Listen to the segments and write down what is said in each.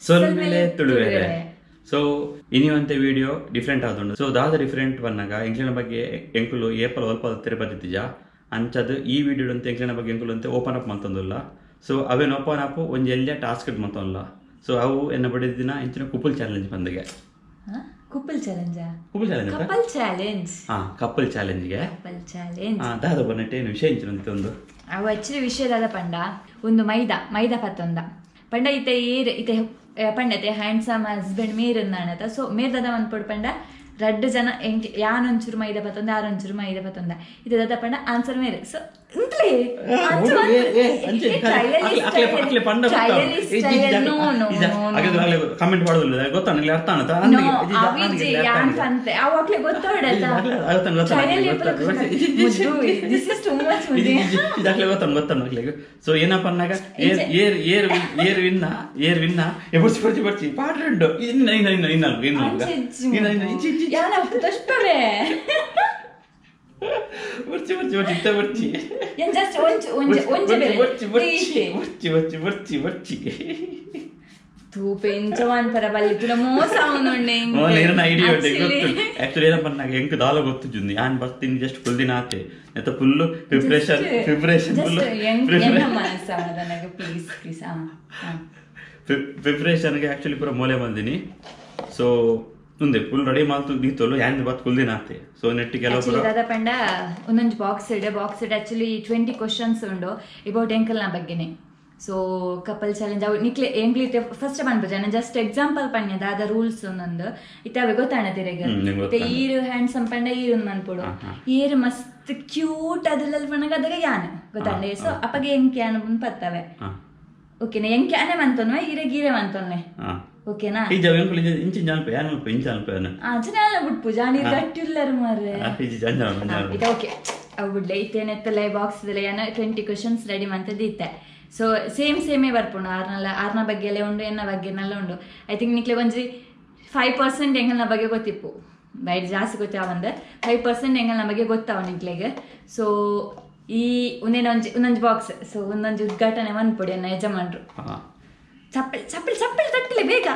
ಸೊಲ್ಮೆಲೆ ತುಳುವೆರೆ. So ಇನಿವಂತೆ video different ಆದುಂಡು. So ದಾದ ಡಿಫ್ರೆಂಟ್ ಬನ್ನಾಗ ಎಂಕ್ಲಿನ ಬಗ್ಗೆ ಎಂಕುಲು ಏಪಲ ಒಲ್ಪ ತಿರುಪತಿಜ ಅಂಚದು ಈ ವಿಡಿಯೋ ಅಂತ ಎಂಕ್ಲಿನ ಬಗ್ಗೆ ಎಂಕುಲು ಅಂತ ಓಪನ್ ಅಪ್ ಮಂತಂದುಲ್ಲ. ಸೊ ಅವೇನು ಓಪನ್ ಅಪ್ ಒಂಜಿ ಎಲ್ಲ ಟಾಸ್ಕ್ ಮಂತಲ್ಲ. ಸೊ ಅವು ಎನ್ನ ಬಡಿದ ದಿನ ಇಂಚಿನ ಕುಪಲ್ ಚಾಲೆಂಜ್ ಬಂದಿಗೆ ಕಪಲ್ ಚಾಲೆಂಜ್ ಕಪಲ್ ಚಾಲೆಂಜ್ಗೆ ದಾದ ಬನ್ನಟ್ಟೇನು ವಿಷಯ ಇಂಚಿನ ಒಂದು ಅವು ಆಕ್ಚುಲಿ ವಿಷಯ ದಾದ ಪಂಡ ಒಂದು ಮೈದಾ ಪತ್ತೊಂದ ಪಂಡ ಇತೆ ಪಂಡತೆ ಹ್ಯಾಂಡ್ಸಮ್ ಹಸ್ಬೆಂಡ್ ಮೇರನ್ನಾಣತ. ಸೊ ಮೇರ್ ದಾದ ಮನ್ಪೊಡು ಪಂಡ 2 ಜನ ಯಾನೊಂಚೂರು ಮೈದಾ ಪತ್ತೊಂದ ಯಾರೊಂಚೂರು ಮೈದಾ ಪತ್ತೊಂದ ಇದು ದಾದ ಪಂಡ ಆನ್ಸರ್ ಮೇರೆ. ಸೊ ಕಮೆಂಟ್ ಮಾಡೋದಿಲ್ಲ ಗೊತ್ತಾಗಲಿ ಅರ್ಥ ಗೊತ್ತಾಗಲಿ. ಸೊ ಏನಪ್ಪ ಅನ್ನಾಗ ಏರ್ ವಿನ್ನ ಬರ್ಚಿ ಬರ್ಚಿ ಬರ್ಚಿ ಪಾಡ್ರಂಡು ಬರ್ಚಿ ಬರ್ಚಿ ಬರ್ಚಿ ಇತ್ತ ಬರ್ಚಿ ಬರ್ಚಿ ಬರ್ಚಿ ಎಂಕ್ ದಾಲ ಗೊತ್ತುಂది ಯಾನ್ ಬರ್ತೀನಿ ಜಸ್ಟ್ ಫುಲ್ ದಿನ ಆತೆ ನೆತ್ತ ಫುಲ್ ಪ್ರಿಪರೇಷನ್ ಪ್ರಿಪರೇಷನ್ಗೆ ಆಕ್ಚುಲಿ ಪೂರ ಮೂಲೆ ಬಂದಿನಿ. ಸೊ ಮುಂದೆ ಫುಲ್ ರೆಡಿ ಮಾಲ್ತು ದೀತೋಲು ಯಾಂದ್ ಬತ್ ಫುಲ್ ದಿನ ಆತೆ. ಸೊ ನೆಟ್ಟಿ ಕೆಲವು ದಾದ ಪಂಡ ಒಂದೊಂದು ಬಾಕ್ಸ್ ಇಡ್ ಆಕ್ಚುಲಿ 20 ಕ್ವಶನ್ಸ್ ಉಂಡು ಅಬೌಟ್ ಎಂಕಲ್ನ ಬಗ್ಗೆನೆ. ಸೊ ಕಪಲ್ ಚಾಲೆಂಜ್ ಅವು ನಿಕ್ಲೆ ಎಂಗ್ಲಿತೆ ಫಸ್ಟ್ ಪನ್ಪುಜ ನಾನು ಜಸ್ಟ್ ಎಕ್ಸಾಂಪಲ್ ಪನ್ಯ ದಾದ ರೂಲ್ಸ್ ಒಂದೊಂದು ಇತ್ತೆ ಅವೆ ಗೊತ್ತಾಣತಿರೆಗ ಇತ್ತೆ ಈರು ಹ್ಯಾಂಡ್ಸಮ್ ಪಂಡ ಈರು ಮನ್ಪುಡು ಈರು ಮಸ್ತ್ ಕ್ಯೂಟ್ ಅದ್ರಲ್ಲಿ ಪಣಗ ಅದಾಗ ಯಾನ್ ಗೊತ್ತಾಂಡೆ. ಸೊ ಅಪ್ಪಗೆ ಎಂಕೆ ಯಾನ್ ಪತ್ತವೆ ಓಕೆನಾ ಎಂಕೆ ಆನೆ ಮಂತೊನ್ವೆ ಈರೆ ಗೀರೆ ಮಂತೊನ್ವೆ ಓಕೆನಾ ಬಿಟ್ಪು ಜಾನಿ ಗಟ್ಟಿಲ್ಲರು ಮಾರ್ರೆ ಇದು ಓಕೆ ಅವು ಬಿಡ್ಲೆ ಇತ್ತೇನೆತ್ತಲ್ಲ ಬಾಕ್ಸ್ 20 ಕ್ವಶನ್ಸ್ ರೆಡಿ ಮಂತದ್ದು ಇತ್ತೆ. ಸೊ ಸೇಮೇ ಬರ್ಪುಂಡು ಆರ್ನ ಬಗ್ಗೆ ಎಲ್ಲ ಉಂಡು ಎನ್ನ ಬಗ್ಗೆನೆಲ್ಲ ಉಂಡು. ಐ ಥಿಂಕ್ ನಿಕ್ಲೆ ಒಂಜಿ 5% ಎಂಗಲ್ನ ಬಗ್ಗೆ ಗೊತ್ತಿಪ್ಪು ಬೈಟ್ ಜಾಸ್ತಿ ಗೊತ್ತಾವ ಅಂದ್ರೆ 5% ಎಂಗಲ್ನ ಬಗ್ಗೆ ಗೊತ್ತಾವ ನಿಕ್ಲೆಗೆ. ಸೊ ಈ ಒಂದೊಂದು ಬಾಕ್ಸ್ ಸೊ ಒಂದೊಂದು ಉದ್ಘಾಟನೆ ಮನ್ಪೊಡಿ ಅನ್ನ ಯಜಮಾನ್ರು ಚಪ್ಪಲಿ ಚಪ್ಪಲಿ ಚಪ್ಪಲಿ ತಟ್ಟಲೆ ಬೇಗ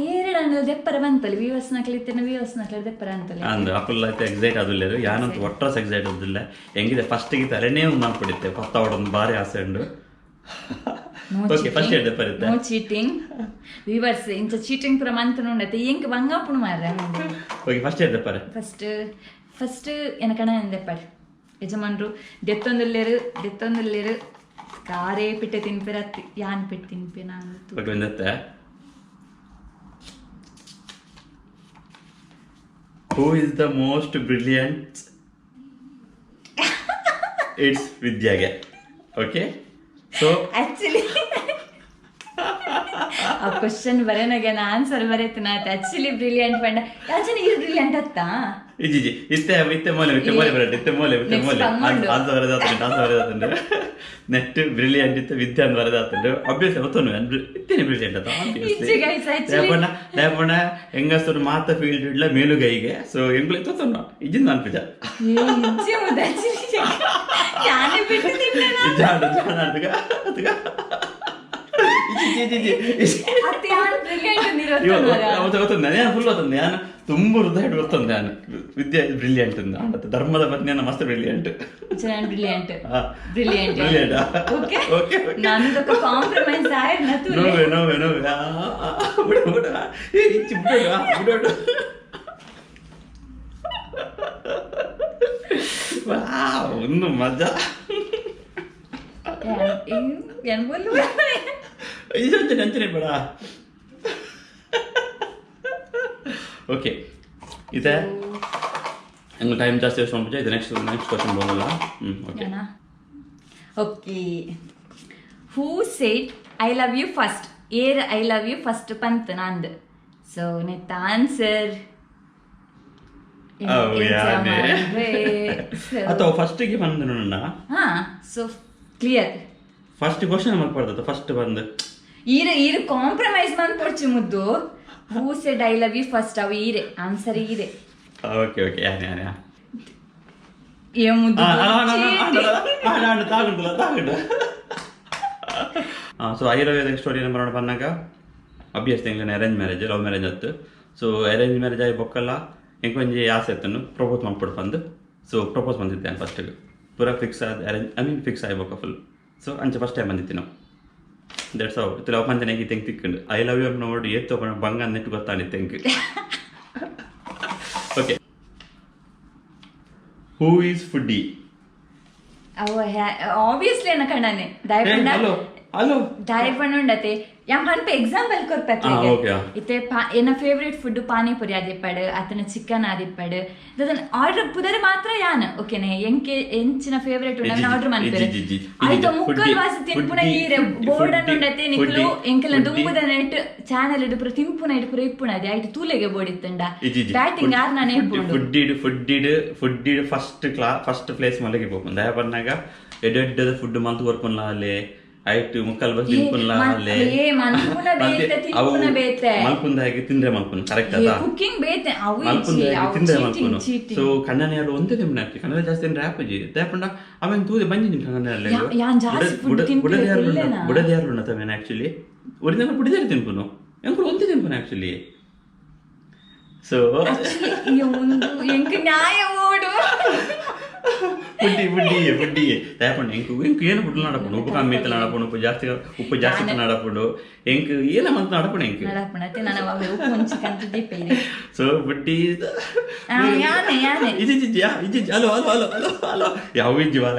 ಏರಡಂಡು ದೆಪ್ಪರ ಬಂತಲ್ಲ ವ್ಯೂವರ್ಸ್ ನಕ್ಲಿತ್ತೇನೆ ದೆಪ್ಪರ ಅಂತಲ್ಲ ಅಂದು ಅಪ್ಪಲ್ಲ ಎಕ್ಸೈಟ್ ಆದುಲ್ಲೇರು ಯಾನಂತ ಒಟ್ರಸ್ ಎಕ್ಸೈಟ್ ಆದುಲ್ಲ ಹೆಂಗಿದೆ ಫಸ್ಟಿಗೆ ತಲೆನೇ ಒಂದು ಮಾಡ್ಕೊಡಿತ್ತೆ ಪತ್ತಾವಡೊಂದು ಭಾರಿ ಆಸೆ ಉಂಡು. ಓಕೆ ಫಸ್ಟ್ ಹೇಳ್ದೆ ಬರುತ್ತೆ ನೋ ಚೀಟಿಂಗ್ ವ್ಯೂವರ್ಸ್ ಇಂಚ ಚೀಟಿಂಗ್ ಪುರ ಮಂತನ ಉಂಡತೆ ಎಂಕ್ ಬಂಗಾಪುಣ ಮಾರ್ರೆ. ಓಕೆ ಫಸ್ಟ್ ಹೇಳ್ದೆ ಪರ ಫಸ್ಟ್ ಎನಕಣ ಎಂದೆಪ್ಪರ್ ಯಜಮಾನ್ರು ದೆತ್ತೊಂದುಲ್ಲೇರು ಕಾರೇ ಪಿಟ್ಟೆ ತಿನ್ಪಿರತ್ತಿ ಯಾನ್ ಪಿಟ್ಟು ತಿನ್ಪಿ ನಾನು okay ಬಂದತ್ತೆ. Who is the most brilliant? It's Vidyaga. Okay? So actually ಆ ಕ್ವಶನ್ ಬರೆನಾಗ ಆನ್ಸರ್ ಬರೆತನ ಆಕ್ಚುಲಿ ಬ್ರಿಲಿಯಂಟ್ ಪಂಡ ಯಾಚನೆ ಇದು ಬ್ರಿಲಿಯಂಟ್ ಅತ್ತ ಇಜ್ಜಿ ಇತ್ತೆ ಮೊಲೆ ಅದು ಬರೆದಾತಂಡೆ ನೆಟ್ ಬ್ರಿಲಿಯಂಟ್ ಇತ್ತೆ ವಿದ್ಯೆ ಅಂತ ಬರೆದಾತಂಡೆ ಅಭ್ಯಾಸ ಗೊತ್ತನು ಇತ್ತೇನೆ ಬ್ರಿಲಿಯಂಟ್ ಅತ್ತ ಲೇಪಣ ಹೆಂಗಸರು ಮಾತ ಫೀಲ್ಡ್ ಇಡ್ಲ ಮೇಲುಗೈಗೆ. ಸೊ ಎಂಗ್ಳು ತೊತ್ತನು ಇಜ್ಜಿಂದ ಅನ್ಪಿಜ ತುಂಬ ಹೃದಯ ಬರ್ತಂದೆ ನಾನು ವಿದ್ಯೆ ಬ್ರಿಲಿಯಂಟ್ ಅಂತ ಧರ್ಮದ ಪತ್ನಿಯನ್ನ ಮಸ್ತ್ ಬ್ರಿಲಿಯಂಟ್ ಒಂದು ಮಜಾ ಅಂಚನೆ ಬೇಡ. ಓಕೆ ಇದೆ ಹೆಂಗೆ ಟೈಮ್ ಜಾಸ್ತಿ ವೇಸ್ಟ್ ಮಾಡ್ಬಿಟ್ಟು ಇದು ನೆಕ್ಸ್ಟ್ ಕ್ವಶನ್ ಹೋಗಲ್ಲ. Okay who said I love you first ಏರ್ ಐ ಲವ್ ಯು ಫಸ್ಟ್ ಪಂತ್ ನಂದು. ಸೊ ನೆತ್ತ ಆನ್ಸರ್ ಅಥವಾ ಫಸ್ಟಿಗೆ ಬಂದು ನನ್ನ ಸೊ ಕ್ಲಿಯರ್ ಫಸ್ಟ್ ಕ್ವಶನ್ ಮಾಡ್ಬಾರ್ದು ಫಸ್ಟ್ ಬಂದು ಈರು ಕಾಂಪ್ರಮೈಸ್ ಮಾಡ್ಕೊಡ್ಚು ಮುದ್ದು. Who said I love you first ಅವು ಈರೆ ಆನ್ಸರ್ ಈರೆ. ಓಕೆ ಓಕೆ ಯಾನೆ ఏ ముద్దు ಸೊ ಆಯುರ್ವೇದ ಸ್ಟೋರಿ ನಂಬರ್ ಬಂದಾಗ ಅಭ್ಯಾಸ ಅರೇಂಜ್ ಮ್ಯಾರೇಜ್ ಲವ್ ಮ್ಯಾರೇಜ್ ಆಯ್ತು. ಸೊ ಅರೇಂಜ್ ಮ್ಯಾರೇಜ್ ಆಗಿ ಬೊಕ್ಕಲ್ಲ ಎಂಕೊಂಜಿ ಆಸೆ ಇತ್ತು ಪ್ರಪೋಸ್ ಮಾಡ್ಬಿಟ್ಟು ಬಂದು. ಸೊ ಪ್ರಪೋಸ್ ಬಂದಿದ್ದೇನೆ ಫಸ್ಟಿಗೆ ಪೂರ ಫಿಕ್ಸ್ ಆದ ಅರೇಂಜ್ ಫಿಕ್ಸ್ ಆಗಿಬೋಕ ಫುಲ್. ಸೊ ಅಂಚೆ ಫಸ್ಟ್ ಟೈಮ್ ಬಂದಿತ್ತು ನಾವು. ದಟ್ಸ್ ಹೌ ತಿಲ್ಲ ಪಂಚನಾಗಿ ತೆಂಗ್ ತಿಕ್ಕೊಂಡು ಐ ಲವ್ ಯು ನೋಡಿ ಏತ್ ತಗೊಂಡು ಬಂಗ ನೆಟ್ಟು ಗೊತ್ತಾಗಿ ತೆಂಗ್. Okay, who is foodie? Obviously ಅನ್ನ ಕಣ್ಣನೆ ದಯಪಂಡ ಹಲೋ ದಯಪಂಡ ಉಂಡತೆ ಯಾಮ್ ಹನ್ಪೆ ಎಕ್ಸಾಂಪಲ್ ಕೊರ್ಪೆಕ್ಲೆ ಇತ್ತೆ ಎನ್ನ ಫೇವ್ರೇಟ್ ಫುಡ್ ಪಾನಿಪುರಿ ಆದಿಪ್ಪಡು ಅತನ ಚಿಕನ್ ಆದಿಪ್ಪಡು ದದನ್ ಆರ್ಡರ್ ಪುದರ್ ಮಾತ್ರ ಯಾನ್ ಓಕೆನೆ ಎಂಕೆ ಎಂಚಿನ ಫೇವ್ರೇಟ್ ಉಂಡ ಆರ್ಡರ್ ಮನ್ಪೆರೆ ಆಯ್ತು ಮುಕ್ಕಲ್ ವಾಸ ತಿಂಪುನ ಈರೆ ಬೋರ್ಡ್ ಅನ್ನು ಉಂಡತೆ ನಿಕ್ಲು ಎಂಕೆಲ ದುಂಬುದ ನೆಟ್ ಚಾನೆಲ್ ಇಡು ಪುರ ತಿಂಪುನ ಇಡು ಪುರ ಇಪ್ಪುನದೆ ಆಯ್ತು ತೂಲೆಗೆ ಬೋರ್ಡ್ ಇತ್ತಂಡ ಬ್ಯಾಟಿಂಗ್ ಆರ್ ನಾನೇ ಫುಡ್ ಫಸ್ಟ್ ಪ್ಲೇಸ್ ಮಲಗಿ ಹೋಗ್ಕೊಂಡು ದಯ ಬಂದಾಗ ಎಡ್ಡೆಡ್ಡದ ಫುಡ್ ಮಂತ್ ಕೊರ್ಪುನ್ಲ ಅಲ್ಲೇ ಆಯ್ತು ಮುಕ್ಕಲ್ ಬಸ್ ತಿನ್ಪುನ್ಲ ಅಲ್ಲೇ ಮಲ್ಪುಂದ ಹಾಗೆ ತಿಂದ್ರೆ ಮಲ್ಪುನ್ ಕರೆಕ್ಟ್ ಅದ ಮಲ್ಪುಂದ ಹಾಗೆ ತಿಂದ್ರೆ ಮಲ್ಪುನು. ಸೊ ಕಣ್ಣನೆಯರು ಒಂದೇ ತಿಂಪುನ ಆಗ್ತಿ ಕನ್ನಡ ಜಾಸ್ತಿ ಅಂದ್ರೆ ಆಪಜಿ ದಯಪಂಡ ಅವೇನ್ ತೂದೆ ಬಂದಿ ನಿಮ್ ಕಣ್ಣನೆಯಲ್ಲ ಬುಡದಿಯಾರು ಉಣ್ಣ ತವೇನ ಆಕ್ಚುಲಿ ಒರಿಜಿನಲ್ ಬುಡದಿಯಾರು ತಿನ್ಪುನು ಎಂಕುಲು ಒಂದೇ ತಿನ್ಪುನ ಆಕ್ಚುಲಿ. ಸೊ ಎಂಕ ನ್ಯಾಯ ಓಡು ಬುಡ್ಡಿ ದಯಪಂಡ ಎಂಕು ಏನು ಫುಡ್ ನಡಪುಂಡು ಉಪ್ಪು ಕಮ್ಮಿ ಇತ್ತು ನಡಪುಂಡು ಉಪ್ಪು ಜಾಸ್ತಿ ನಡಪುಂಡು ಎಂಕು ಏನ ಮಂತ್ ನಡಪುಂಡು ಎಂಕು. ಸೊ ಬುಡ್ಡಿ ಹಲೋ ಯಾವ ಇಜ್ಜಿ ಬಾಲ.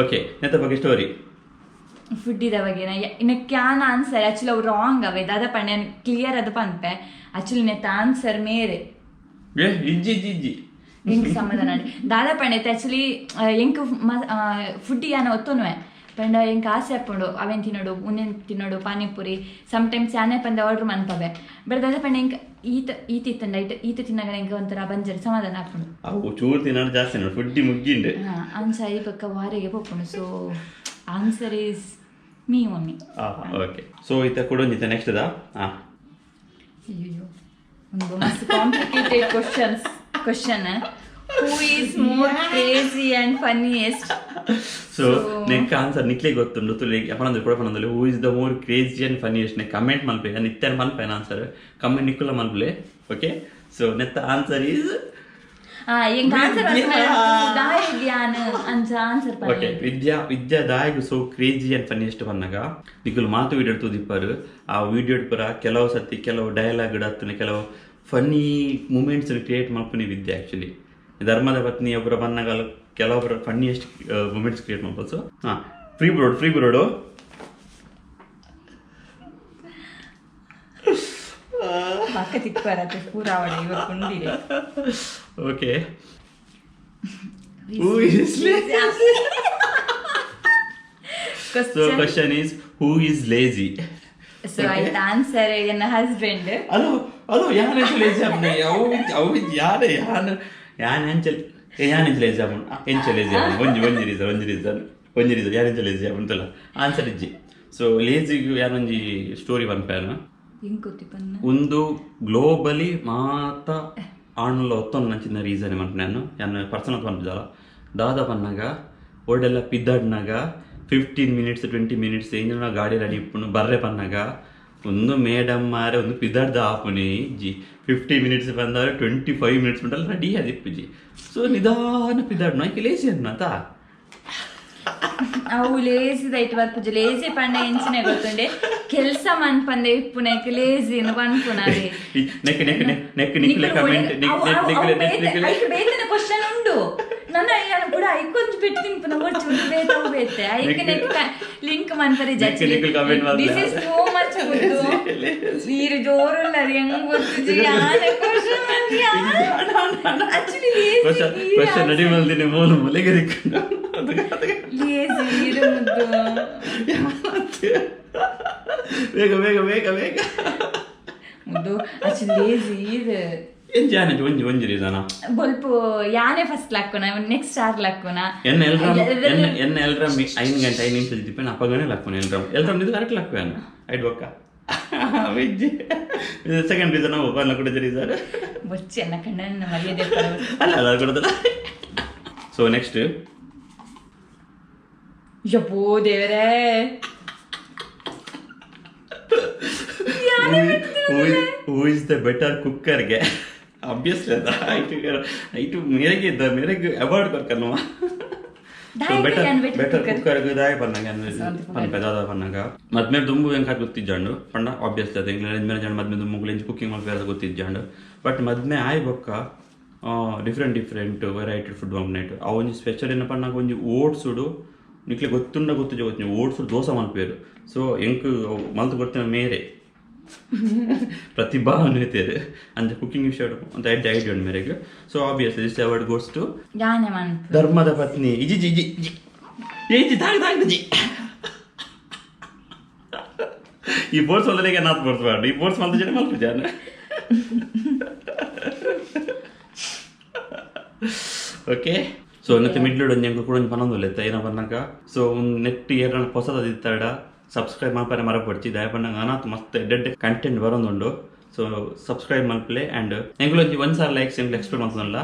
ಓಕೆ ಎಂತ ಬಗ್ಗೆ ಸ್ಟೋರಿ ಫುಡ್ಡಿದ ಬಗ್ಗೆ ಇನ್ನು ಕ್ಯಾನ್ ಆನ್ಸರ್ ಆಕ್ಚುಲಿ ಅವು ರಾಂಗ್ ಅವೇ ದಾದ ಪಂಡ ಕ್ಲಿಯರ್ ಅದು ಪಂಪೆ ಆಕ್ಚುಲಿ ನೆತ್ತ ಆನ್ಸರ್ ಮೇರೆ ಇಜ್ಜಿ ಎಂಕ್ ಸಮಾಧಾನ ದಾದಾ ಪಂಡೈತೆ ಆಕ್ಚುಲಿ ಎಂಕ್ ಫುಡ್ ಯಾನ ಒತ್ತುನುವೆ ಪಂಡ ಎಂಕ್ ಆಸೆ ಹಾಕೊಂಡು ಅವೇನ್ ತಿನ್ನೋಡು ಉನ್ನೆನ್ ತಿನ್ನೋಡು ಪಾನಿಪುರಿ ಸಮ್ಟೈಮ್ಸ್ ಯಾನೇ ಪಂದ ಆರ್ಡರ್ ಮನ್ಪವೆ ಬಟ್ ದಾದಾ ಪಂಡ ಎಂಕ್ ಈತ ಇತ್ತಂಡ ಈತ ತಿನ್ನಾಗ ಎಂಕ ಒಂಥರ ಬಂಜರ್ ಸಮಾಧಾನ ಹಾಕೊಂಡು ಅವು ಚೂರು ತಿನ್ನೋದು ಜಾಸ್ತಿ ನೋಡಿ ಫುಡ್ಡಿ ಮುಗ್ಗಿಂಡು ಅನ್ಸ ಈ ಪಕ್ಕ ವಾರಿಗೆ ಪೋಪುಂಡು. So answer is me only. Okay, so ಈತ ಕೊಡೊಂದಿತ್ತ ನೆಕ್ಸ್ಟ್ ದಾ ಅಯ್ಯೋ ಒಂದು ಮಸ್ತ್ complicated question who is more crazy and funniest. So neck answer ನಿಕ್ಲೆ ಗೊತ್ತುಂಡು ತುಲೆ ಅಪನಂದ್ರೆ ಕೂಡ ಪನಂದ್ರೆ who is the more crazy and funniest ನೆ ಕಮೆಂಟ್ ಮಲ್ಪೆ ನಿತ್ಯ ಮಲ್ಪೆ ಆನ್ಸರ್ ಕಮೆಂಟ್ ನಿಕ್ಕುಲ ಮಲ್ಪಲೆ. ಓಕೆ, ಸೊ ನೆತ್ತ ಆನ್ಸರ್ ಈಸ್ ವಿದ್ಯಾ ದಾಯಿಗು ಸೊ ಕ್ರೇಜಿ ಅಂಡ್ ಫನ್ನಿಯೆಸ್ಟ್ ಬಂದಾಗ ನಿಖಲ್ ಮಾತು ವಿಡಿಯೋ ತೂದಿಪ್ಪರು ಆ ವಿಡಿಯೋ ಪುರ ಕೆಲವು ಸತಿ ಕೆಲವು ಡೈಲಾಗ್ ಇಡತ್ತನೆ ಕೆಲವು ಫನ್ನಿ ಮೂಮೆಂಟ್ಸ್ ಕ್ರಿಯೇಟ್ ಮಾಡ್ಕೊಂಡು ವಿದ್ಯೆ ಆಕ್ಚುಲಿ ಧರ್ಮದ ಪತ್ನಿ ಒಬ್ಬರ ಬಂದಾಗ ಕೆಲವೊಬ್ಬರ ಫನ್ನಿಯೆಸ್ಟ್ ಮೂಮೆಂಟ್ಸ್ ಕ್ರಿಯೇಟ್ ಮಾಡ್ಬೋದು. ಸೊ ಫ್ರೀ ಬ್ರೋಡು okay, so question is who is lazy? So I answer ನನ್ನ ಹಸ್ಬೆಂಡ್. ಅಲೋ ಯಾನ್ ಲೇಜಿ ಅಪ್ನೆ ಅವು ಯಾರು ಯಾನ್ ಲೇಜಿ ಅಪ್ನ ಎಂಚ ಲೇಜಿ ಅಪ್ನ ಒಂಜಿ ರೀಸನ್ ಯಾನ್ ಲೇಜಿ ಅಪ್ನಲ್ಲ ಆನ್ಸರ್ ಇಜ್ಜಿ. ಸೊ ಲೇಜಿಗೆ ಯಾನೊಂಜಿ ಸ್ಟೋರಿ ಪನ್ಪೇನ ಒಂದು ಗ್ಲೋಬಲಿ ಮಾತ ಆಣಲ್ಲ ಒತ್ತೊಂದು ನಂಚಿನ ರೀಸನ್ ಮನ್ಪೇನು ಯಾನು ಪರ್ಸನಲ್ ಪನ್ಪಿದಲ್ಲ ದಾದ ಪನ್ನಾಗ ಒಡೆಲ್ಲ ಪಿದ್ದಾಡ್ನಾಗ 15 minutes 20 minutes ಏನ ಗಾಡಿ ರೆಡಿ ಇಪ್ಪುನು ಬರ್ರೆ ಪನ್ನಾಗ ಒಂದು ಮೇಡಮ್ ಮಾರೆ ಒಂದು ಪಿದ್ದಾಡ್ದ ಆಪುನಿ ಜಿ 50 minutes ಬಂದವ್ರೆ 25 minutes ಬಂದಲ್ಲ ರೆಡಿ ಅದಿಪ್ಪುಜಿ. ಸೊ ನಿಧಾನ ಪಿದ್ದಾಡ್ನ ಆಯ್ಕೆ ಲೇಸಿ ಅನ್ನತ ಅವು ಲೇಸಿದ ಇಟ್ಟು ಬರ್ಪುಜಿ ಲೇಸಿ ಪಂಡ ಎಂಚಿನ ಗೊತ್ತುಂಡೆ ಕೆಲಸ ಮನ್ಪಂದೆ ಇಪ್ಪುನಕ್ಕೆ ಲೇಸಿ ಪನ್ಪುನಾದೆ ಬೇತನ ಕ್ವಶನ್ ಉಂಡು ನನ್ನ ಅಯ್ಯನ ಕೂಡ ಐಕೊಂಚು ಬಿಟ್ಟು ತಿನ್ಪುನ ಒಟ್ಟು ಬೇತಾವು ಬೇತೆ ಐಕನೆ ಲಿಂಕ್ ಮನ್ಪರೆ judge this is too much good ನೀರು ಜೋರುಲ್ಲ ಹೆಂಗ್ ಗೊತ್ತಿಜಿ ಯಾನೆ ಕ್ವಶನ್ ಆಕ್ಚುಲಿ ಕ್ವಶನ್ ರೆಡಿ ಮಾಡ್ತೀನಿ ಮೂಲ ಮೂಲೆಗೆ ಲೇಸಿ ನೀರು ಮುದ್ದು ಬೇಗ ಮುದ್ದು ಆಕ್ಚುಲಿ ಲೇಸಿ ಇದು ಒಂಜಿ ರೀಸನ ಬೊಲ್ಪ ಯಾನೆ ಫಸ್ಟ್ ಲಕ್ಕುನ ನೆಕ್ಸ್ಟ್ ಆರ್ ಲಕ್ಕುನ ಎನ್ನ ಎಲ್ರಮ್ 5 ಗಂಟೆ 5 ನಿಮಿಷ ದಿಪ್ಪೇನ ಅಪ್ಪಗನೆ ಲಕ್ಕುನ ಎಲ್ರಮ್ ಇದು ಕರೆಕ್ಟ್ ಲಕ್ಕುವೇನು ಐಡ್ ಬೊಕ್ಕ ವೆಜ್ಜಿ ಸೆಕೆಂಡ್ ರೀಸನ್ ಒಬ್ಬನ ಕೊಡಿದ್ರಿ ಸರ್ ಬೊಚ್ಚಿ ಅನ್ನ ಕಣ್ಣ ಮರ್ಯಾದೆ ಅಲ್ಲ ಕೊಡದಲ್ಲ. ಸೊ ನೆಕ್ಸ್ಟ್ ಯಪ್ಪೋ ದೇವರೇ ಹೂ ಇಸ್ ದ ಬೆಟರ್ ಕುಕ್ಕರ್ಗೆ ಆಬ್ವಿಯಸ್ಲಿ ಐಟು ಮೇರೆಗೆ ಅವಾರ್ಡ್ ಕೊರ್ಕಲ್ವಾ ಬೆಟರ್ ಕುಕ್ಕರ್ಗೆ ದಾಯ ಪನ್ನಂಗೆ ಪೆದಾದ ಪನ್ನಗ ಮದ್ಮೇಲೆ ದುಂಬು ಹೆಂಗೆ ಹಾಕಿ ಗೊತ್ತಿಜ್ಜಾಂಡು ಪಂಡ ಆಬ್ವಿಯಸ್ಲಿ ಅದು ಎಂಗ್ಲ ಜನ ಮದ್ಮೆ ದುಂಬುಗಳು ಎಂಚು ಕುಕ್ಕಿಂಗ್ ಮಾಡ್ಬೇಕು ಗೊತ್ತಿಜ್ಜಾಂಡು ಬಟ್ ಮದ್ಮೆ ಆಯ್ ಬೊಕ್ಕ ಡಿಫ್ರೆಂಟ್ ವೆರೈಟಿ ಫುಡ್ ಮಲ್ಪನೈಟ್ ಅವು ಒಂಜಿ ಸ್ಪೆಷಲ್ ಏನಪ್ಪ ಪನ್ನಾಗ ಒಂಜಿ ಓಟ್ಸುಡು ನಿಕ್ಲೆ ಗೊತ್ತಿಜ್ಜ ಓಟ್ಸುಡು ದೋಸೆ ಮಲ್ಪೇರು ಸೊ ಎಂಕ್ ಮಲ್ತು ಗೊತ್ತಿನ ಮೇರೆ ಪ್ರತಿಭಾ ಅನ್ನುತ್ತೇರು ಅಂದ್ರೆ ಕುಕಿಂಗ್ ವಿಷಯ ಅಂತ ಐಡಿಯಾ ಉಂಟು ಮೇರೆಗೆ so obviously this award goes to ಧರ್ಮದ ಪತ್ನಿ ಇಜಿ ಜಿ ಜಿ ಜಿ ಏಜಿ ಜಿ ಈ ಬೋರ್ಸ್ ಒಂದರಿಗೆ ನಾತ್ ಬೋರ್ಸ್ಬಾರ್ದು ಈ ಬೋರ್ಸ್ ಒಂದು ಜನ ಮಲ್ಪು ಜಾನ ಓಕೆ ಸೊ ಇನ್ನತ್ತೆ ಮಿಡ್ಲುಡು ಒಂಜಿ ಎಂಕ್ ಕೂಡ ಪನ್ನೊಂದುಲ್ಲೆತ್ತ ಏನ ಪನ್ನಕ ಸೊ ನೆಟ್ ಏನ ಹೊಸದಿತ್ತಾಡ ಸಬ್ಸ್ಕ್ರೈಬ್ ಮಲ್ಪನೆ ಮರಪಡ್ಚಿ ದಯಪಂಡಂಗೆ ಅನಾಥ್ ಮಸ್ತ್ ಎಡ್ಡೆ ಕಂಟೆಂಟ್ ಬರೋದುಂಡು ಸೊ ಸಬ್ಸ್ಕ್ರೈಬ್ ಮಲ್ಪಲೆ ಆ್ಯಂಡ್ ಎಂಗ್ಲೊಂಜಿ ಒಂದ್ಸಾರ ಲೈಕ್ಸ್ ಎಂಗ್ಲು ಎಕ್ಸ್ಪೆಕ್ಟ್ ಮಾಡ್ತದಲ್ಲ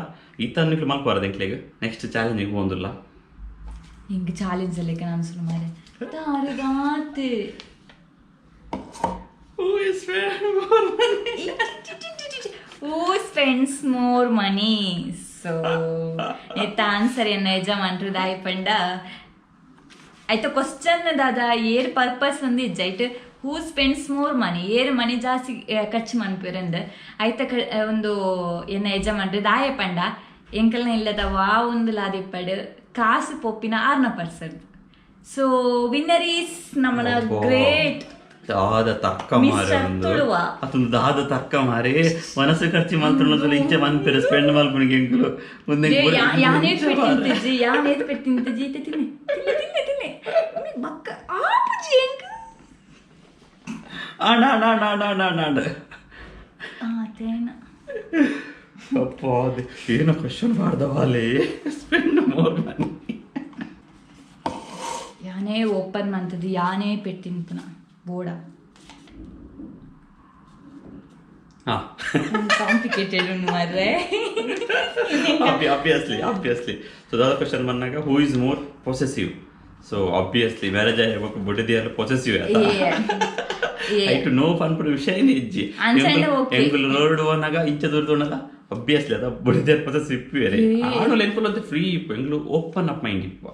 ಈತ ನಿಕ್ಲು ಮಲ್ಪಬಾರ್ದು ಎಂಕ್ಲೆಗೆ ನೆಕ್ಸ್ಟ್ ಚಾಲೆಂಜಿಗೆ ಹೋಗುದಿಲ್ಲ ಹಿಂಗೆ ಚಾಲೆಂಜ್ ಅಲ್ಲಿಗೆ ನಾನು ಶುರು ಮಾಡಿ ತಾರಿಗಾತೆ Who spends more money? So, ita answer yenna ಯಜಮಾನ್ರು ದಾಯಿ ಪಂಡ ಆಯ್ತು ಕ್ವಶನ್ ದಾದ ಏರ್ ಪರ್ಪಸ್ ಒಂದು ಇಜ್ಜ ಹೂ ಸ್ಪೆಂಡ್ಸ್ ಮೋರ್ ಮನಿ ಏರ್ ಮನಿ ಜಾಸ್ತಿ ಖರ್ಚು ಮನ್ಪಿರಂದ ಆಯ್ತ ಒಂದು ಎನ್ನ ಯಜಮಾನ್ರು ದಾಯ ಪಂಡ ಎಂಕಲ್ನ ಇಲ್ಲದ ವಾ ಒಂದು ಲಾದಿಪ್ಪಡು ಕಾಸು ಪೊಪ್ಪಿನ 6%. ಸೊ ವಿನ್ನರ್ ಈಸ್ ನಮ್ಮನ ಗ್ರೇಟ್ ದಾದ ತಕ್ಕ ಮಾರೆ ಅದೊಂದು ದಾದ ತಕ್ಕ ಮಾರೆ ಮನಸ್ಸು ಖರ್ಚು ಮಾತ್ರ ಇಂಚೆ ಮನ್ಪೇರೆ ಸ್ಪೆಂಡ್ ಮಲ್ಪನಿಗೆ ಎಂಕುಲು ಮುಂದೆ ಯಾನೇ ಪೆಟ್ಟಿಂತಜಿ ಯಾನೇ ಪೆಟ್ಟಿಂತಜಿ ತಿನ್ನೆ ತಿನ್ನೆ ತಿನ್ನೆ ಬಕ್ಕ ಆಪುಜಿ ಎಂಕ ಆಡ ಆಡ ಆಡ ಆಡ ಆಡ ಆಡ ತೇನ ಅಪ್ಪ ಅದು ಏನೋ ಕ್ವಶನ್ ಮಾಡ್ದವಾಲೆ ಸ್ಪೆಂಡ್ ಮೋರ್ ಮನಿ ಯಾನೇ ಓಪನ್ ಮಂತದ್ದು ಯಾನೇ ಪೆಟ್ಟಿಂತನ ಬೋಡ ಕಾಂಪ್ಲಿಕೇಟೆಡ್ ಉಂಟು ಮಾರ್ರೆ ಆಬ್ವಿಯಸ್ಲಿ ಸೊ ದಾದ ಕ್ವಶನ್ ಬಂದಾಗ who is more possessive so obviously marriage ಆಗಬೇಕು ಬುಡದಿಯಲ್ಲ ಪೊಸೆಸಿವ್ ಐಟು ನೋ ಅನ್ಪಡ ವಿಷಯನೇ ಇಜ್ಜಿ ಎಂಗುಲು ರೋಡ್ ಹೋನಾಗ ಇಂಚೆ ದೂರದೋಣಲ್ಲ ಆಬ್ವಿಯಸ್ಲಿ ಅದ ಬುಡದಿಯರ್ ಪೊಸೆಸಿವ್ ಬೇರೆ ಆಡೋಲ್ಲ ಎಂಕುಲು ಅಂತ ಫ್ರೀ ಇಪ್ಪ ಎಂಗುಲು ಓಪನ್ ಅಪ್ ಮೈಂಡ್ ಇಪ್ಪ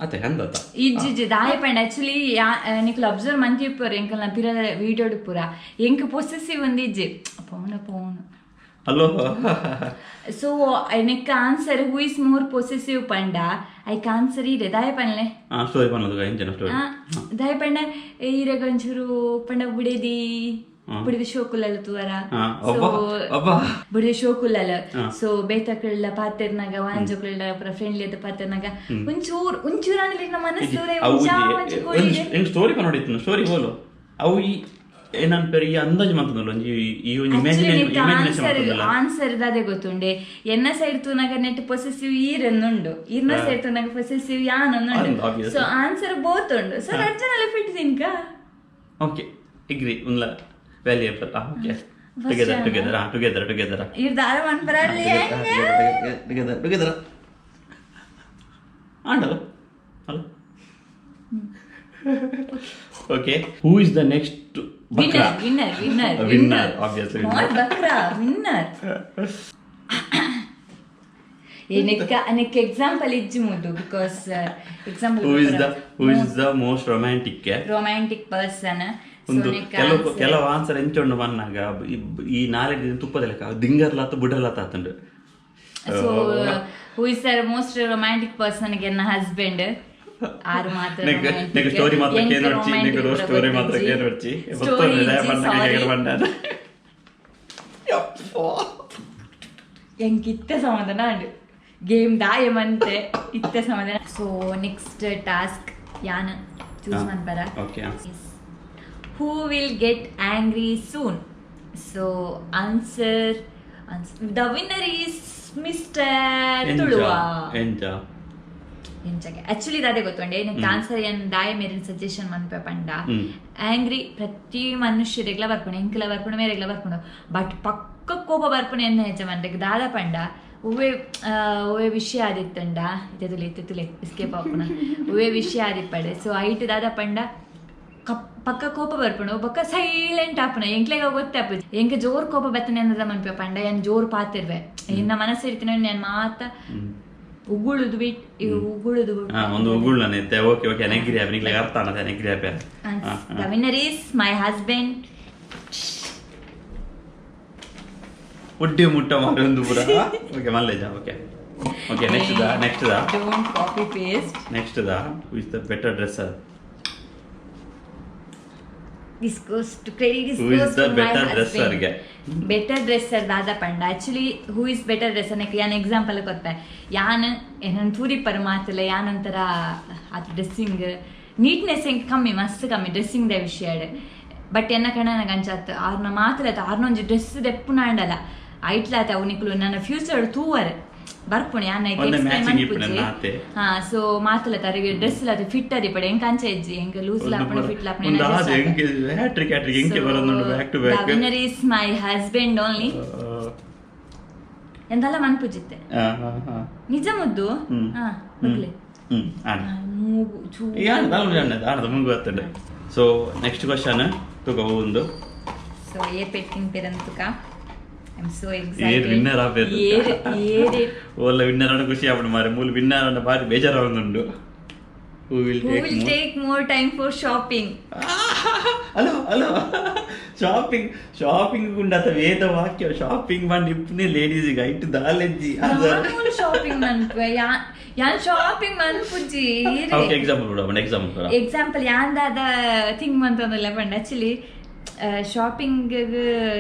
ಅತ್ತೆ ಹಂದತ ಇಜ್ಜಿ ದಾಯ ಪಂಡ ಆಕ್ಚುಲಿ ನಿಕ್ಲು ಅಬ್ಸರ್ವ್ ಮಂತಿ ಪೂರ ಎಂಕಲ್ನ ಪಿರ ವಿಡಿಯೋಡು ಪೂರ ಎಂಕ್ ಪೊಸೆಸಿವ್ ಒಂದು ಇಜ್ಜಿ ಪೌನ ಅಲ್ಲೋ so neck answer who is more possessive ಪಂಡ ಐಕ್ ಆನ್ಸರ್ ಇದೆ ದಾಯ ಪಂಡ್ಲೆ ಸ್ಟೋರಿ ಪನ್ನೋದು ಎಂಜನ ಸ್ಟೋರಿ ದಾಯ ಪಂಡ ಈರೆಗ ಒಂಚೂರು ಪಂಡ ಬುಡೇದಿ ಬುಡಿದ ಶೋಕುಲಲ್ಲ ತೂವರ ಬುಡಿದ ಶೋಕುಲಲ್ಲ ಸೊ ಬೇತಕಳ್ಳ ಪಾತೆರ್ನಾಗ ವಾಂಜಕಳ್ಳ ಫ್ರೆಂಡ್ಲಿ ಅದ ಪಾತೆರ್ನಾಗ ಒಂಚೂರು ಅಂದ್ರೆ ನಮ್ಮ ಮನಸ್ಸು ಸ್ಟೋರಿ ಪನ್ನೋಡಿತ್ತು ಸ್ಟೋರಿ ಹೋಲು ಅವು ಏನಂತಾರೆ ಈ ಅಂದಾಜು ಮಾತನಲ್ಲ ಈ ಒಂದು ಇಮ್ಯಾಜಿನೇಷನ್ ಆನ್ಸರ್ ಅದೇ ಗೊತ್ತುಂಡೆ ಎನ್ನ ಸೈಡ್ ತೂನಾಗ ನೆಟ್ ಪೊಸೆಸಿವ್ ಈರನ್ನುಂಡು ಇರ್ನ ಸೈಡ್ ತೂನಾಗ ಪೊಸೆಸಿವ್ ಯಾನೊಂದುಂಡು ಸೊ ಆನ್ಸರ್ ಬೋತ್ ಉಂಡು ಸೊ ರಜ್ಜನೆಲ್ಲ ಫಿಟ್ಟಿದಿಂಕ ಓಕೆ ಅಗ್ರಿ ಉನ್ಲ ವ್ಯಾಲ್ಯೂಯಬಲ್ ಓಕೆ ಟುಗೆದರ್ ಇರ್ ದಾರ ಮನ್ಪರಾಡ್ಲಿ ಟುಗೆದರ್ ಆಂಡಲ್ಲ ಅಲ್ಲ okay who is the next winner obviously winner ಏನಕ್ಕೆ ಎಕ್ಸಾಂಪಲ್ ಇಜ್ಜಿ ಮುದ್ದು because example who is the most romantic person ಒಂದು ಕೆಲವು ಆನ್ಸರ್ ಎಂಚೊಂಡು ಬಂದಾಗ ಈ ನಾಲೆಡ್ಜ್ ತುಪ್ಪದ ಲೆಕ್ಕ ದಿಂಗರ್ಲಾತ ಬುಡರ್ಲಾತ ಆತಂಡು so who is the most romantic person ಗೆ ನನ್ನ ಹಸ್ಬೆಂಡ್ ಆರು ಮಾತ್ರ ಸ್ಟೋರಿ ಮಾತ್ರ ಕೇನೋಡ್ಚಿ ಸ್ಟೋರಿ ಮಾತ್ರ ಕೇನೋಡ್ಚಿ ಎಂಕಿತ್ತ ಸಮಾಧಾನ ಅಂಡು ಗೇಮ್ ದಾಯಮಂತೆ ಇತ್ತ ಸಮಾಧಾನ ಸೊ ನೆಕ್ಸ್ಟ್ ಟಾಸ್ಕ್ ಯಾನ ಚೂಸ್ ಮಾಡ್ಬಾರ who will get angry soon so answer the winner is mister Tuluva ಎಂಚಗೆ ಆಕ್ಚುಲಿ ಅದೇ ಗೊತ್ತುಂಡೆ ನಿಂಗೆ ಆನ್ಸರ್ ಏನು ದಾಯ ಮೇರಿನ ಸಜೆಷನ್ ಮನ್ಪೆ ಪಂಡ ಆಂಗ್ರಿ ಪ್ರತಿ ಮನುಷ್ಯರಿಗೆಲ್ಲ ಬರ್ಪುಣ ಎಂಕಲ ಬರ್ಪುಣ ಮೇರೆಗ್ಲ ಬರ್ಪುಣ ಬಟ್ ಪಕ್ಕ ಕೋಪ ಬರ್ಪುಣ ಎನ್ನ ಹೆಜ್ಜೆ ಮಂಡ್ರಿಗೆ ದಾದ ಪಂಡ ಒವ್ವೇ ವಿಷಯ ಆದಿತ್ತಂಡ ಇತ್ತೆ ಎಸ್ಕೇಪ್ ಆಪುನ ಒವ್ವೇ ವಿಷಯ ಆದಿಪ್ಪಡೆ ಸೊ ಐಟ್ ದಾದ ಪಂಡ ಪಕ್ಕ ಕೋಪ ಬರ್ಪುಣ ಬೊಕ್ಕ ಸೈಲೆಂಟ್ ಆಪುನ ಎಂಕ್ಲೆಗ ಗೊತ್ತಾಪು ಎಂಕ ಜೋರ್ ಕೋಪ ಬತ್ತನೆ ಅನ್ನದ ಮನ್ಪೆ ಪಂಡ ಏನ್ ಜೋರ್ ಪಾತಿರ್ವೆ ಇನ್ನ ಮನಸ್ಸಿರ್ತೀನಿ ನಾನು ಮಾತ ಉಗುಳುದು ಉಗುಳುದು ಒಂದು ಉಗುಳನೆ ಓಕೆ ಓಕೆ ನೆಗ್ರಿ ಆಪ ನಿಕ್ಲೆ ಅರ್ಥ ಅನ್ನದ ನೆಗ್ರಿ ಆಪ the winner is my husband ಒಡ್ಡೆ ಮುಟ್ಟ ಮಾರೊಂದು ಪುರ ಓಕೆ ಮಲ್ಲೇಜ ಓಕೆ ಓಕೆ ನೆಕ್ಸ್ಟ್ ದಾ ಡೋಂಟ್ ಕಾಪಿ ಪೇಸ್ಟ್ ನೆಕ್ಸ್ಟ್ ದಾ who is the better dresser this goes to credit this who goes is the to better my dresser husband. ge better dresser dada panda actually who is better dresser nek yan example kotta yan enan thuri parmatla yan antara at dressing neatness en kammi mast kammi dressing da vishayade but enna kana na ganchat arna matla ta arna onji dress deppuna andala aitla ta unikulu nana future tour ಬರ್ಪುಣಿ ಅನ್ನ ಹಾ so ಮಾತಲ ತರಗೆ dress ಲಾತ fit ಅದಿ ಪಡೆ ಎಂಕ ಅಂಚೆ ಇಜ್ಜಿ ಎಂಕ ಲೂಸ್ ಲಾಪಣ ಫಿಟ್ ಲಾಪಣ ಹ್ಯಾಟ್ರಿಕ್ ಎಂಕೆ ಬರೋದು back to back the winner is my husband only ಎಂದಲ್ಲ ಮನ್ಪುಜಿತ್ತೆ ನಿಜ ಮುದ್ದು ಹಾ ಮಗ್ಲೆ ಮೂಗು ಚೂ ಯಾನ್ ದಾಲು ಜಾನದ ಮುಂಗು ಬರ್ತದೆ ಸೊ ನೆಕ್ಸ್ಟ್ ಕ್ವೆಶ್ಚನ್ ತುಗ ಒಂದು ಸೊ ಏ ಪೆಟ್ಟಿಂಗ್ ಪೆರಂತುಕ I'm so excited. ವಿನ್ನರ್ ಆಪೇರು ಓಲ್ಲ ವಿನ್ನರ್ ಅನ್ನ ಖುಷಿ ಆಪಣ ಮಾರೆ ಮೂಲ ವಿನ್ನರ್ ಅನ್ನ ಬಾರಿ ಬೇಜಾರಾಗುಂಡು who will take more time for shopping hello shopping ಗುಂಡಾತ ವೇದ ವಾಕ್ಯ ಶಾಪಿಂಗ್ ಮಾಡಿ ಇಪ್ಪನೇ ಲೇಡೀಸ್ ಗೆ ಐಟ್ ದಾಲೆಜ್ಜಿ ನಾನು ಶಾಪಿಂಗ್ ಮನ್ಪೆ ಯಾನ್ ಶಾಪಿಂಗ್ ಮನ್ಪುಜಿ ಓಕೆ ಎಕ್ಸಾಂಪಲ್ ಯಾಂದಾದ ಥಿಂಗ್ ಮಂತಂದಲ್ಲ ಪಂಡ ಆಕ್ಚುಲಿ ಶಾಪಿಂಗ್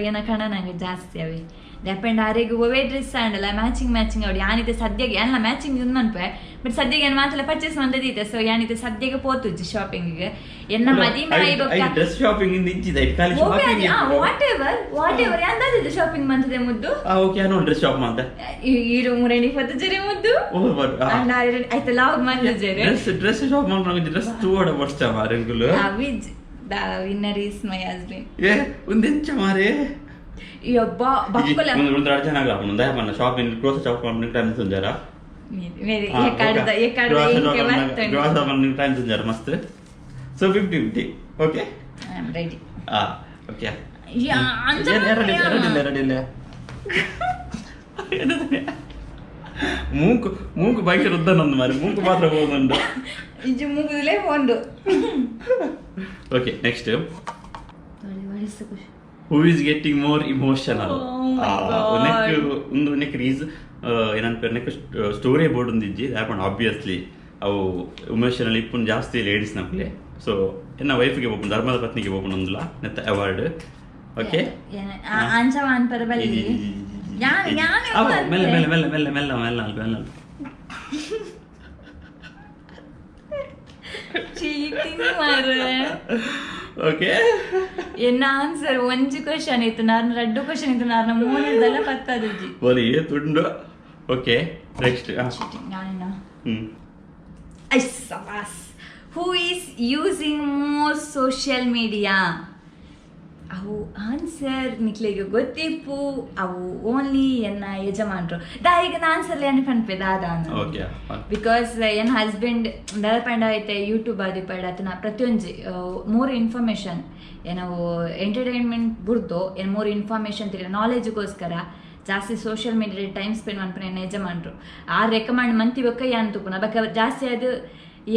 ಏನ ಕಣ ನಂಗೆ ಜಾಸ್ತಿ ಅವೆ ಡೆಪೆಂಡ್ ಆರೆಗೆ ಒವೇ ಡ್ರೆಸ್ ಆಂಡಲ್ಲ ಮ್ಯಾಚಿಂಗ್ ಅವಡು ಯಾನಿದೆ ಸದ್ಯಗೆ ಎಲ್ಲ ಮ್ಯಾಚಿಂಗ್ ಒಂದು ಮನ್ಪೆ ಬಟ್ ಸದ್ಯಗೆ ಏನು ಮಾತಲ್ಲ ಪರ್ಚೇಸ್ ಮಂದದೀತೆ ಸೊ ಯಾನಿದೆ ಸದ್ಯಗೆ ಪೋತುಜ್ಜಿ ಶಾಪಿಂಗಿಗೆ ಎನ್ನ ಮದಿಮೆ ಆಯ್ಬಕ್ಕ ಡ್ರೆಸ್ ಶಾಪಿಂಗ್ ಇಂದ ಇಚ್ಚಿದೆ ಖಾಲಿ ಶಾಪಿಂಗ್ ವಾಟ್ ಎವರ್ ಯಾಂದಾದಿದೆ ಶಾಪಿಂಗ್ ಮಂತದೆ ಮುದ್ದು ಓಕೆ ನಾನು ಡ್ರೆಸ್ ಶಾಪ್ ಮಾಡ್ದೆ ಈರು ಮುರಣಿ ಫತ್ತು ಜರಿ ಮುದ್ದು ಆಯ್ತು ಲಾಗ್ ಮಾಡ್ಲು ಜರಿ ಡ್ರೆಸ್ ಶಾಪ್ ಮಾಡ್ರಂಗ ಡ್ರೆಸ್ ತೂಡ ಬರ್ಸ್ತಾ ಮಾರಂಗುಲು ವಿಜ್ the winner is my husband ye undincha mare yobba bakkola mundu rajanaga mundu mana shopping grocery shop company time sunjara mere ye card inke bartani grocery shop company time sunjara mast so 50-50 okay I am ready okay ya anja ready ಮೂಕು bike ರುದ್ದನೊಂದು ಮಾರಿ ಮೂಕು ಮಾತ್ರ ಹೋಗುಂಡು ಇಜು ಮೂಗುದಲೇ ಒಂದು okay next who is getting more emotional ನೆಕ್ ರೀಸ್ ಏನಂತ ನೆಕ್ ಸ್ಟೋರಿ ಬೋರ್ಡ್ ಒಂದಿಜ್ಜಿ ಯಾಪಂಡ್ ಆಬ್ವಿಯಸ್ಲಿ ಅವು ಇಮೋಷನಲ್ ಇಪ್ಪುನ್ ಜಾಸ್ತಿ ಲೇಡೀಸ್ ನಮ್ಗೆ ಸೊ ಎನ್ನ ವೈಫ್ಗೆ ಹೋಗ್ಕೊಂಡು ಧರ್ಮದ ಪತ್ನಿಗೆ ಹೋಗ್ಕೊಂಡು ಒಂದಿಲ್ಲ ನೆತ್ತ ಅವಾರ್ಡ್ ಓಕೆ ಆಂಚವಾನ್ ಪರಬಲ್ಲಿ ಮೆಲ್ಲ ಚೀಟಿಂಗ್ ಮಾರ್ರೆ ಓಕೆ ಎನ್ನ ಆನ್ಸರ್ ಒಂಜಿ ಕ್ವೆಶ್ಚನ್ ಇತ್ತು ನಾನು 2 ಕ್ವೆಶ್ಚನ್ ಇತ್ತು ನಾನು 3 ದಲ್ಲ ಪತ್ತಾದಜ್ಜಿ ಬೋಲಿ ತುಂಡು ಓಕೆ ನೆಕ್ಸ್ಟ್ ಚೀಟಿಂಗ್ ನಾನು ಐ ಸಬಾಸ್ who is using more social media ಅವು ಆನ್ಸರ್ ನಿಕ್ಲಿಗೆ ಗೊತ್ತಿಪ್ಪು ಅವು ಓನ್ಲಿ ಎನ್ನ ಯಜಮಾನ್ರು ಈಗ ಆನ್ಸರ್ ಏನು ಪನ್ಪೆ ದಾದ ಬಿಕಾಸ್ ಎನ್ ಹಸ್ಬೆಂಡ್ ದಾದ ಪಂಡ ಐತೆ ಯೂಟ್ಯೂಬ್ ಆದಿ ಪಡ ಆತನ ಪ್ರತಿಯೊಂದು ಮೋರ್ ಇನ್ಫಾರ್ಮೇಶನ್ ಏನವು ಎಂಟರ್ಟೈನ್ಮೆಂಟ್ ಬುರ್ದು ಏನು ಮೋರ್ ಇನ್ಫಾರ್ಮೇಶನ್ ತಿರುಗಿ ನಾಲೆಜ್ಗೋಸ್ಕರ ಜಾಸ್ತಿ ಸೋಷಿಯಲ್ ಮೀಡಿಯಾ ಟೈಮ್ ಸ್ಪೆಂಡ್ ಮಾಡ್ಪನ ಎನ್ನ ಯಜಮಾನ್ರು ಆ ರೆಕಮೆಂಡ್ ಮಂತಿ ಬಕ್ಕ ಏನು ತುಪ್ಪನ ಬಕ್ಕ ಜಾಸ್ತಿ ಅದು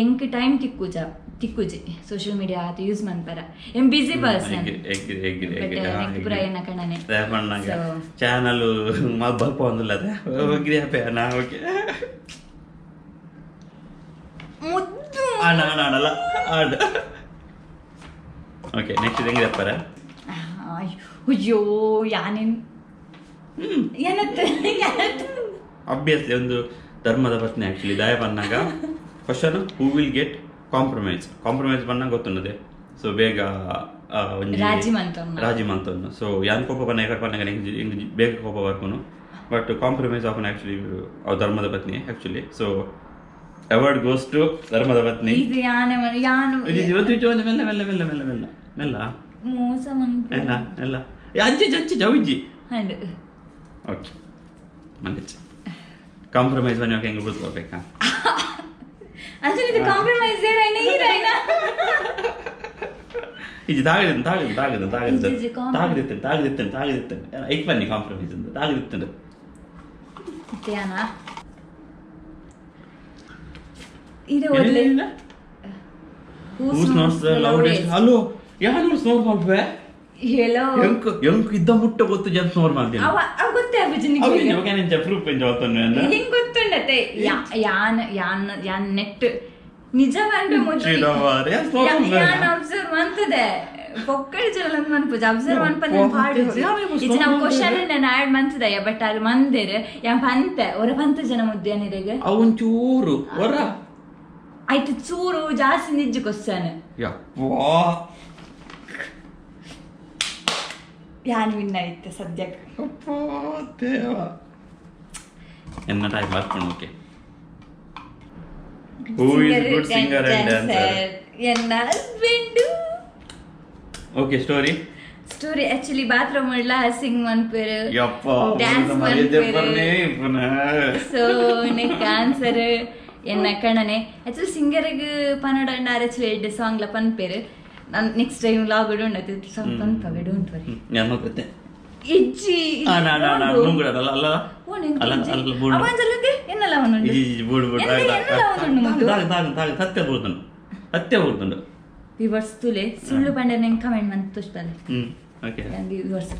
ಎಂಕ್ ಟೈಮ್ ತಿಕ್ಕುಜಿ ಸೋಷಿಯಲ್ ಮೀಡಿಯಾ ಆತ ಯೂಸ್ ಮನ್ಪರ ಎಂ ಬಿಸಿ ಪರ್ಸನ್ ಪುರ ಏನ ಕಣನೆ ಚಾನಲ್ ಬಲ್ಪ ಒಂದಿಲ್ಲ ಮುದ್ದು ಆಡಲ್ಲ ಓಕೆ ನೆಕ್ಸ್ಟ್ ಹೆಂಗೆ ತಪ್ಪರ ಅಯ್ಯೋ ಯಾನೇನ್ ಆಬ್ವಿಯಸ್ಲಿ ಒಂದು ಧರ್ಮದ ಪತ್ನಿ ಆಕ್ಚುಲಿ ದಯ ಬಂದಾಗ question who will get compromise ಬಂದಾಗ ಗೊತ್ತುನ್ನದೆ ಸೊ ಬೇಗ ರಾಜಿ ಮಂತನ್ನು ಸೊ ಯಾನ್ ಕೋಪ ಬನ್ನ ಯಾಕೆ ಬಂದಾಗ ಹಿಂಗೆ ಬೇಗ ಕೋಪ ಬರ್ಕೊನು ಬಟ್ ಕಾಂಪ್ರಮೈಸ್ ಆಫನ್ ಆಕ್ಚುಲಿ ಅವ್ರ ಧರ್ಮದ ಪತ್ನಿ actually so award goes to ಧರ್ಮದ ಪತ್ನಿ ಮೆಲ್ಲ ಅಜ್ಜಿ ಜವಿಜ್ಜಿ ಓಕೆ ಮಂಡಿச்சு ಕಾಂಪ್ರಮೈಸ್ ಬನ್ನಿ ಹೆಂಗೆ ಬಿಡ್ಸ್ಕೊಬೇಕಾ ಅಸಲು ಇದು ಕಾಂಪ್ರಮೈಸ್ ಏನಾಯ್ನ ಇದು ತಾಗದಿತ್ತೇನೆ ಐಕ್ ಬನ್ನಿ ಕಾಂಪ್ರಮೈಸ್ ಅಂತ ತಾಗದಿತ್ತೇನೆ ಧ್ಯಾನ ಇದು ಒಳ್ಳೆ Who's not the loudest? Hello, ಯಾರು ಸ್ನೋರ್ ಮಾಡ್ಬೇ ಹೇಳೋ ಎಂಕು ಇದ್ದ ಮುಟ್ಟ ಗೊತ್ತು ಜನ ಸ್ನೋರ್ ಮಾಡ್ತೀನಿ ಅವ ಗೊತ್ತೇ ಅಭಿಜಿನಿ ಅವನಿಗೆ ಪ್ರೂಫ್ ಎಂಜಾಯ್ತಾನೆ ಹಿಂಗ್ ಗೊತ್ತುಂಡತೆ ಯಾನ್ ನೆಟ್ ನಿಜ ಮಾಡ್ರೆ ಯಾನ್ ಅಬ್ಸರ್ವ್ ಮಾಡ್ತದೆ ಪೊಕ್ಕಡಿ ಜನ ಮನ್ಪುಜ ಅಬ್ಸರ್ವ್ ಮನ್ಪನೆ ಪಾಡುಜು ಇದು ನಾವು ಕ್ವಶನ್ ನಾನು ಆಡ್ ಮಾಡ್ತದೆ ಬಟ್ ಅದು ಮಂದಿರ್ ಯಾ ಪಂತ ಒರ ಪಂತ ಜನ ಮುದ್ದೇನಿರೆಗೆ ಅವನ್ ಚೂರು ಹೊರ ಆಯ್ತು ಚೂರು ಜಾಸ್ತಿ ನಿಜ್ಜು ಕ್ವಶನ್ ಯಪ್ಪಾ ಯಾನ್ ವಿನ್ ಆಯ್ತು ಸದ್ಯಕ್ಕೆ ಅಪ್ಪಾ ದೇವ ಎನ್ನ ಟೈಪ್ ಮಾಡ್ಕೊಂಡು okay Who is good singer and dancer? ಎನ್ನ husband okay story actually bathroom ಉಳ್ಳ ಸಿಂಗ್ ಮನ್ಪೇರು ಯಪ್ಪಾ ಡ್ಯಾನ್ಸ್ ಸೊ ನೆಕ್ ಆನ್ಸರ್ ಎನ್ನ ಕಣನೆ ಆಕ್ಚುಲಿ ಸಿಂಗರ್ಗೆ ಪನ್ನಡ ಆಕ್ಚುಲಿ ಎಡ್ಡೆ ಸಾಂಗ್ ಲ ಪನ್ಪೇರು ನಾನು ನೆಕ್ಸ್ಟ್ ಟೈಮ್ ಲಾಗ್ ಉಂಡತಿ ಸಾಂಗ್ ಪನ್ಪವೆ ಡೋಂಟ್ ವರಿ ನಾನು ಹೋಗುತ್ತೆ ಇಜ್ಜಿ ಅವಂಜಲಗೆ ಎನ್ನಲ್ಲ ಅವನುಂಡು ವಿವರ್ಸ್ ತುಲೆ ಸುಳ್ಳು ಬಂಡೆ ನಂಗೆ ಕಮೆಂಟ್ ಮಂತ್ ತುಷ್ಟಲ್ಲ ವಿವರ್ಸ್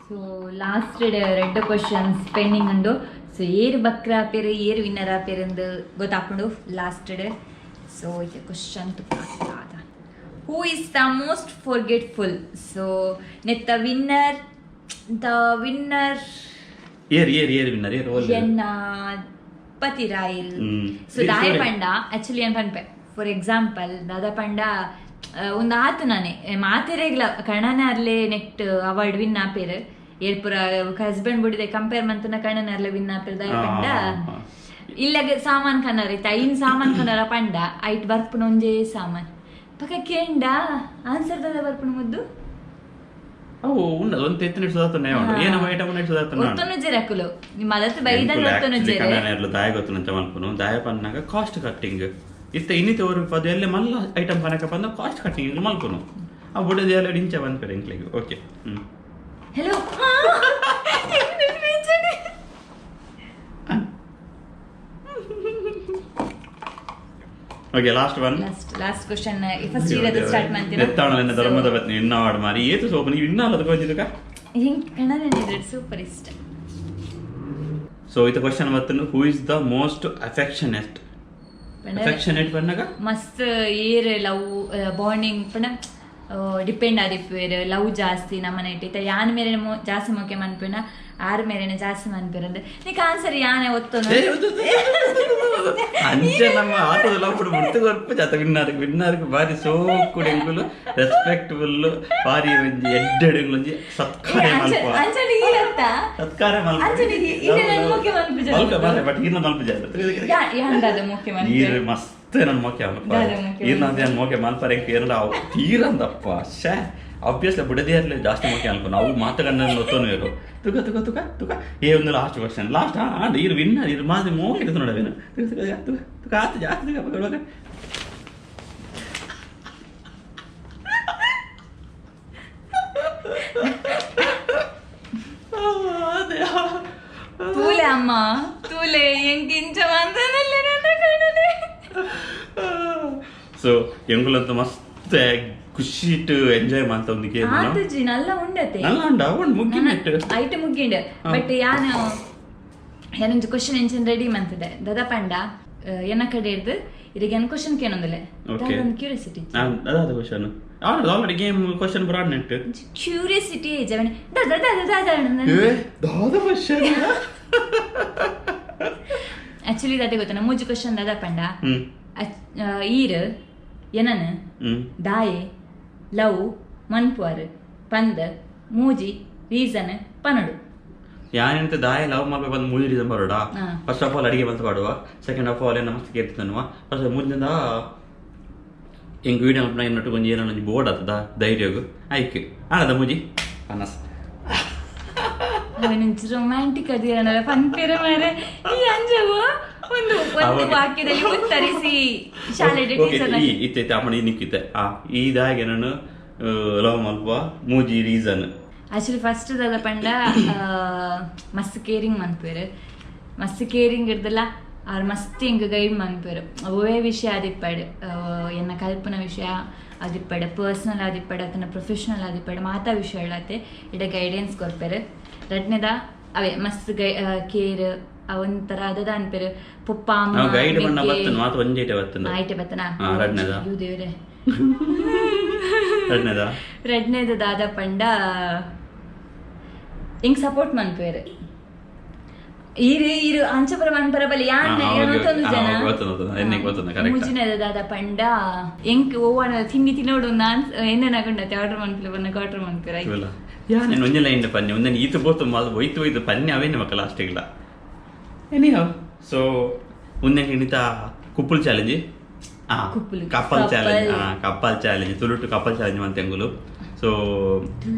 ಸೊ ಲಾಸ್ಟ್ ರೆಡ್ ಕ್ವಶನ್ಸ್ ಪೆಂಡಿಂಗ್ ಉಂಡು ಸೊ ಏರು ಬಕ್ರ ಆಪೇರು ಏರು ವಿನ್ನರ್ ಆಪೇರು ಎಂದು ಗೊತ್ತಾಕೊಂಡು ಲಾಸ್ಟ್ ಸೊ ಇದು ಕ್ವಶನ್ ತುಪ್ಪಾದ who is the most forgetful so ನೆತ್ತ ವಿನ್ನರ್ ಎನ್ನ ಪತಿ ರಾಯಲ್ ಸೊ ದಾಯ ಪಂಡ ಆಕ್ಚುಲಿ ಏನ್ ಪನ್ಪೆ ಫಾರ್ ಎಕ್ಸಾಂಪಲ್ ದಾದ ಪಂಡ ಒಂದು ಆತು ನಾನೇ ಮಾತೆರೆಗ್ಲ ಕಣನ ಅರ್ಲೆ ನೆಕ್ಟ್ ಅವಾರ್ಡ್ ವಿನ್ ಆಪೇರು ಏರ್ಪುರ ಹಸ್ಬೆಂಡ್ ಬುಡಿದೆ ಕಂಪೇರ್ ಮಂತನ ಕಣನ ಅರ್ಲೆ ವಿನ್ ಆಪೇರು ದಾಯ ಪಂಡ ಇಲ್ಲಗ ಸಾಮಾನ್ ಖಾನರ್ ಐತೆ ಐನ್ ಸಾಮಾನ್ ಖಾನರ ಪಂಡ ಐಟ್ ಬರ್ಪುನ ಒಂಜೇ ಸಾಮಾನ್ ಪಕ್ಕ ಕೇಂಡ ಆನ್ಸರ್ ದಾದ ಬರ್ಪುನ ಮುದ್ದು ಅವು ಉಂಡದು ಒಂದು ತೆತ್ತಿನ ಸುಧಾತನೆ ಏನು ಐಟಮ್ ಸುಧಾತನೆ ಒತ್ತನು ಜೆರಕುಲು ನಿಮ್ಮ ಅದತ್ತು ಬೈದಲ್ ಒತ್ತನು ಜೆರೆ ಕನ್ನಡ ದಾಯ ಗೊತ್ತು ನಂತ ಮಲ್ಪನು ದಾಯ ಪನ್ನಾಗ ಕಾಸ್ಟ್ ಕಟ್ಟಿಂಗ್ ಇತ್ತ ಇನ್ನಿತ ಅವರು ಪದ ಎಲ್ಲ ಮಲ್ಲ ಐಟಮ್ ಪನಕ ಬಂದ ಕಾಸ್ಟ್ ಕಟ್ಟಿಂಗ್ ಮಲ್ಪನು ಆ ಬುಡದ ಎಲ್ಲ ಡಿಂಚ ಬಂದ್ಪೇರೆ ಇಂಕ್ಲಿಗೆ okay hello okay last one last question first ಇರದು ಸ್ಟಾರ್ಟ್ ಮಾಡ್ತೀನಿ ನೆತ್ತಾಣನ ಧರ್ಮದ ಪತ್ನಿ ಇನ್ನ ಆಡ್ ಮಾರಿ ಏತು ಸೋಪ ನೀವು ಇನ್ನ ಅಲ್ಲದ ಕೊಂಜಿದಕ ಹಿಂಗ್ ಕನ್ನಡ ಸೂಪರ್ ಇಷ್ಟ ಸೊ ಇದು ಕ್ವೆಶ್ಚನ್ ಬರ್ತನು who is the most affectionate ಬಂದಾಗ ಮಸ್ತ್ ಏರ್ ಲವ್ ಬಾಂಡಿಂಗ್ ಪಣ ಡಿಪೆಂಡ್ ಆದಿಪ್ಪೇರು ಲವ್ ಜಾಸ್ತಿ ನಮ್ಮನೆ ಇಟ್ಟಿತ್ತ ಯಾನ್ ಮೇರೆ ಜಾಸ್ತಿ ಮೊಕ್ಕೆ ಮನ್ಪೇನ ಆರ್ ಮೇರೆನೆ ಜಾಸ್ತಿ ಮನ್ಪೇರಂದ್ರೆ ನೀಕ್ ಆನ್ಸರ್ ಯಾನೆ ಒತ್ತೋನು ಅಂಚೆ ನಮ್ಮ ಆಟೋದಲ್ಲ ಮುಡ್ತು ಕೊರ್ಪು ಜಾತ ವಿನ್ನರ್ಗೆ ಬಾರಿ ಸೋಕುಡು ಎಂಕುಲು ರೆಸ್ಪೆಕ್ಟ್ಫುಲ್ ಬಾರಿ ಒಂಜಿ ಎಡ್ಡೆಡುಗಳು ಒಂಜಿ ಸತ್ಕಾರ ಮಲ್ಪ ಬಟ್ ಇನ್ನ ಮಲ್ಪ ಜಾತ ಮಸ್ತ್ ನನ್ನ ಮೊಕ್ಕೆ ನನ್ನ ಮೊಕ್ಕೆ ಮಲ್ಪರೆ ಕೇರಳ ತೀರಂದಪ್ಪ ಶೇ ಆಬ್ವಿಯಸ್ಲಿ ಬಿಡದೇ ಇರಲಿ ಜಾಸ್ತಿ ಮೊಕ್ಕೆ ಅನ್ಕೊ ನಾವು ಮಾತುಗನ್ನ ಒತ್ತೋನು ಇರು ತುಕ ತುಕ ತುಕ ತುಕ ಏ ಒಂದು ಲಾಸ್ಟ್ ಕ್ವಶನ್ ಲಾಸ್ಟ್ ಇರು ವಿನ್ನರ್ ಇರು ಮಾದಿ ಮೋಕೆ ನೋಡವೇನು ತುಕ ತುಕ ತುಕ ತುಕ ಆತು ಜಾಸ್ತಿ ತುಕ ಪಕಡುವಾಗ ತೂಲೆ ಅಮ್ಮ ತೂಲೆ ಎಂಕಿಂಚ ಮಂದನಲ್ಲೇ ನನ್ನ ಕಣ್ಣನೆ ಸೊ ಎಂಗುಲಂತ ಮಸ್ತ್ ಖುಷಿ ಇಟ್ಟು ಎಂಜಾಯ್ ಮಾಡ್ತಾ ಒಂದು ಗೇಮ್ ಆತುಜಿ ನಲ್ಲ ಉಂಡತೆ ನಲ್ಲ ಉಂಡ ಒಂದು ಮುಗ್ಗಿನೆಟ್ಟು ಐಟ ಮುಗ್ಗಿಂಡೆ ಬಟ್ ಯಾನು ಏನೊಂದು ಕ್ವಶನ್ ಎಂಚನ್ ರೆಡಿ ಮಾಡ್ತಿದ್ದೆ ದದ ಪಂಡ ಎನ್ನ ಕಡೆ ಇರ್ದು ಇದಕ್ಕೆ ಏನು ಕ್ವಶನ್ ಕೇಳೊಂದಿಲ್ಲ ಒಂದು ಕ್ಯೂರಿಯಾಸಿಟಿ ಅದಾದ ಕ್ವಶನ್ ಆಲ್ರೆಡಿ ಗೇಮ್ ಕ್ವಶನ್ ಬ್ರಾಡ್ ನೆಟ್ ಕ್ಯೂರಿಯಾಸಿಟಿ ಜವನೆ ದದ ಕ್ವಶನ್ ಆಕ್ಚುಲಿ ದದೆ ಗೊತ್ತನ ಮೂಜಿ ಕ್ವಶನ್ ದದ ಪಂಡ ಈರ್ ಎನನ್ ದಾಯೆ ಲವ್ ಮನ್ಪುವರ್ ಪಂದ ಮೂಜಿ ರೀಸನ್ ಪನಡು ಯಾನೆಂತ ದಾಯ ಲವ್ ಮಾಡ್ಬೇಕು ಬಂದು ಮೂಜಿ reason Baroda first of all ಅಡಿಗೆ ಬಂತು ಮಾಡುವ ಸೆಕೆಂಡ್ ಆಫ್ ಆಲ್ ನಮಸ್ತೆ ಕೇಳ್ತಿದ್ದನುವ ಫಸ್ಟ್ ಮುಂದಿಂದ ಹೆಂಗೆ ವೀಡಿಯೋ ಮಲ್ಪನ ಏನೊಟ್ಟು ಕೊಂಚ ಏನೋ ಒಂದು ಬೋರ್ಡ್ ಆಗ್ತದ ಧೈರ್ಯಗು ಆಯ್ಕೆ ಆಗದ ಮೂಜಿ ಅನಸ್ ಅವನೊಂಚು ರೊಮ್ಯಾಂಟಿಕ್ ಅದಿರನಲ್ಲ ಪಂಪೆರ ಮಾರೆ ಈ ಅಂಜವು ಒಂದು ವಾಕ್ಯದಲ್ಲಿ ಉತ್ತರಿಸಿ ಶಾಲೆಗೆ ಟೀಚರ್ ಇತ್ತೈತೆ ಅಮ್ಮನ ನಿಕ್ಕಿತ್ತೆ ಇದಾಗೆ ನಾನು ಲವ್ ಮಲ್ಪ ಮೂಜಿ ರೀಸನ್ ಆಕ್ಚುಲಿ ಫಸ್ಟ್ ದಾದ ಪಂಡ ಮಸ್ತ್ ಕೇರಿಂಗ್ ಮನ್ಪೇರು ಮಸ್ತ್ ಕೇರಿಂಗ್ ಇರ್ದಲ್ಲ ಅವ್ರು ಮಸ್ತ್ ಹಿಂಗೆ ಗೈಡ್ ಮನ್ಪೇರು ಅವೇ ವಿಷಯ ಆದಿಪ್ಪಡು ಎನ್ನ ಕಲ್ಪನಾ ವಿಷಯ ಆದಿಪ್ಪಡು ಪರ್ಸ್ನಲ್ ಆದಿಪ್ಪಡು ಅದನ್ನ ಪ್ರೊಫೆಷನಲ್ ಆದಿಪ್ಪಡು ಮಾತಾ ವಿಷಯ ಹೇಳತ್ತೆ ಇಡ ಗೈಡೆನ್ಸ್ ಕೊಡ್ಪೇರು ರಡ್ನೆದ ಅವೇ ಮಸ್ತ್ ಕೇರ್ ಒಂಥರ ಅದದ ಅನ್ಪೇರು ಪಪ್ಪ ಅಮ್ಮ ಗೈಡ್ ಬಣ್ಣ ಬರ್ತನ ಮಾತು ಒಂಜೇಟೆ ಬರ್ತನ ಆಯ್ತೆ ಬರ್ತನ ರಡ್ನೆದ ದೇವ್ರೆ ರಡ್ನೆದ ದಾದ ಪಂಡ ಹಿಂಗ್ ಸಪೋರ್ಟ್ ಮನ್ಪೇರು ಇರು ಅಂಚಪುರ ಮನ್ಪರ ಬಲಿ ಯಾನೊಂದು ಜನ ಮುಜಿನದ ದಾದ ಪಂಡ ಎಂಕ್ ಓವನ ತಿಂಡಿ ತಿನ್ನೋಡು ಎಣ್ಣೆನಾಗೊಂಡತೆ ಆರ್ಡರ್ ಮನ್ಪಲೆ ಬನ್ನಕ ಆರ್ಡರ್ ಮನ್ಪೇರ ಯಾನೆ ಒಂಜಲ ಇಂಡ ಪನ್ನೆ ಒಂದನ್ನು ಈತು ಬೋತು ಒಯ್ತು ಒಯ್ದು ಪನ್ನೆ ಅವೇನೆ ಮಕ್ಕಳ ಅಷ್ಟೇಗಿಲ್ಲ ಎನಿಹೌ ಸೊ ಮುಂದೆ ಹಿಡಿತ ಕುಪ್ಪುಲ್ ಚಾಲೆಂಜ್ ಕಪ್ಪಲ್ ಚಾಲೆಂಜ್ ತುಳುಟು ಕಪ್ಪಲ್ ಚಾಲೆಂಜ್ ಮಂತ ಎಂಗುಲು ಸೊ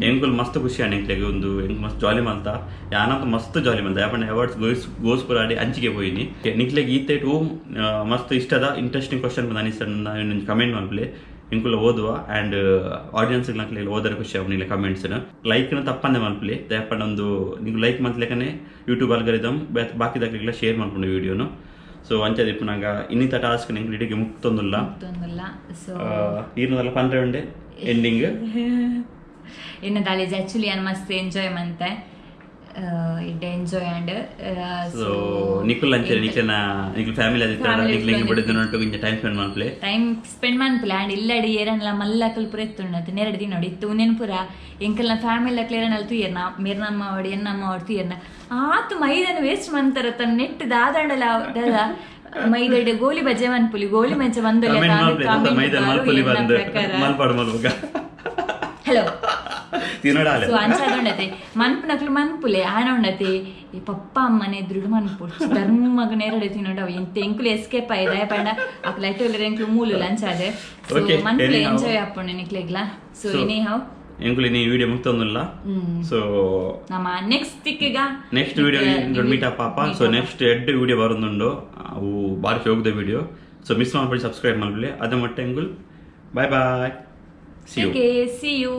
ಎಂಕುಲು ಮಸ್ತ್ ಖುಷಿ ಆಂಡ್ ಎಂಕ್ಲೆಗ್ ಒಂದು ಎಂಕ್ ಮಸ್ತ್ ಜಾಲಿ ಮಲ್ತ ಯಾನಂತ ಮಸ್ತ್ ಜಾಲಿ ಮಲ್ತ ಯಾಪಂಡ ಅವಾರ್ಡ್ಸ್ ಗೋಸ್ಪುರಾಡಿ ಅಂಚಿಗೆ ಪೋಯಿನಿ ನಿಕ್ಲೆಗ್ ಈತೇಟು ಮಸ್ತ್ ಇಷ್ಟದ ಇಂಟ್ರೆಸ್ಟಿಂಗ್ ಕ್ವಶನ್ ಬಂದ ಅನಿಸ್ತಂಡ ಇನ್ನೊಂದು ಕಮೆಂಟ್ ಮಲ್ಪಲೆ ಇಂಕುಲ ಓದುವ ಆ್ಯಂಡ್ ಆಡಿಯನ್ಸ್ ನಕ್ಲೆ ಓದರ ಖುಷಿ ಆಗ ನಿಲ್ಲ ಕಮೆಂಟ್ಸ್ನ ಲೈಕ್ನ ತಪ್ಪಂದೆ ಮಲ್ಪಲೆ ದಯಪಂಡ ಒಂದು ನೀವು ಲೈಕ್ ಮಂತ್ಲೆಕನೆ ಯೂಟ್ಯೂಬ್ ಅಲ್ಗರಿದಮ್ ಬಾಕಿದಾಗಲಿಲ್ಲ ಶೇರ್ ಮಾಡ್ಕೊಂಡು ವಿಡಿಯೋನು ಸೊ ಅಂಚದ ಇಪ್ಪನಾಗ ಇನ್ನಿತ ಟಾಸ್ಕ್ ನಿಂಗೆ ಇಡಿಗೆ ಮುಕ್ತೊಂದುಲ್ಲ ಈರ್ನದಲ್ಲ ಪಂದ್ರೆ ಉಂಡೆ ಎಂಡಿಂಗ್ ಇನ್ನು ಕಾಲೇಜ್ ಆಕ್ಚುಲಿ ನಾನು ಮಸ್ತ್ ಎಂಜಾಯ್ ಮಂತೆ ಇಡ್ಡೆ ಎಂಜಾಯ್ ಆಂಡ್ ಸೊ ನಿಕುಲ್ ಅಂಚೆ ನಿಕ್ಲೆನ ನಿಕುಲ್ ಫ್ಯಾಮಿಲಿ ಅದಿತ್ತ ನಿಕ್ಲೆಂಗೆ ಬಿಡದು ನೋಟು ಇಂಜ ಟೈಮ್ ಸ್ಪೆಂಡ್ ಮನ್ಪಲೆ ಆಂಡ್ ಇಲ್ಲಡಿ ಏರನ್ಲ ಮಲ್ಲಕಲ್ ಪುರ ಎತ್ತುಂಡತೆ ನೆರಡು ದಿನ ನೋಡಿ ಇತ್ತು ನೆನ್ಪುರ ಎಂಕಲ್ನ ಫ್ಯಾಮಿಲಿ ಅಕ್ಲೇರನಲ್ ತುಯರ್ನ ಮೇರ್ನಮ್ಮ ಅವಡಿ ಎನ್ನಮ್ಮ ಅವಡಿ ತುಯರ್ನ ಆತು ಮೈದನ ವೇಸ್ಟ್ ಮಂತರ ತನ್ನ ನೆಟ್ ದಾದಾಡಲ ದಾದ ಮೈದಡೆ ಗೋಲಿ ಬಜ್ಜೆ ಮನ್ಪುಲಿ ಗೋಲಿ ಮಂಚ ಬಂದಲ್ಲ ಹಲೋ ಸೊ ಅಂಚಾದೊಂಡತೆ ಮನ್ಪುನಕ್ಲು ಮನ್ಪುಲೆ ಆನ ಉಂಡತೆ ಈ ಪಪ್ಪ ಅಮ್ಮನೆ ದೃಢ ಮನ್ಪುಡ್ ಧರ್ಮಗ ನೆರಡೆ ತಿನ್ನೋಡು ಅವು ಎಂತ ಎಂಕುಲು ಎಸ್ಕೇಪ್ ಆಯ್ದ ಪಂಡ ಅಕ್ಲ ಎಟ್ಟೋಲೆ ಎಂಕ್ಲು ಮೂಲು ಲಂಚಾದೆ ಸೊ ಮನ್ಪುಲೆ ಎಂಜಾಯ್ ಆಪುಂಡೆ ನಿಕ್ಲೆಗ್ಲ ಸೊ ಎನಿ ಹೌ ಎಂಕುಲಿ ನೀ ವಿಡಿಯೋ ಮುಕ್ತೊಂದುಲ್ಲ ಸೊ ನಮ್ಮ ನೆಕ್ಸ್ಟ್ ವಿಡಿಯೋ ಮೀಟ್ ಪಾಪ ಸೊ ನೆಕ್ಸ್ಟ್ ಎಡ್ಡೆ ವಿಡಿಯೋ ಬರೋದುಂಡು ಅವು ಬಾರಿ ಹೋಗದ ವಿಡಿಯೋ ಸೊ ಮಿಸ್ ಮಾಡ್ಬಿಡಿ ಸಬ್ಸ್ಕ್ರೈಬ್ ಮಾಡ್ಬಿಡಿ ಅದ ಮಟ್ಟ ಎಂಗುಲ್ ಬಾಯ್ ಬಾಯ್ ಸಿ ಯು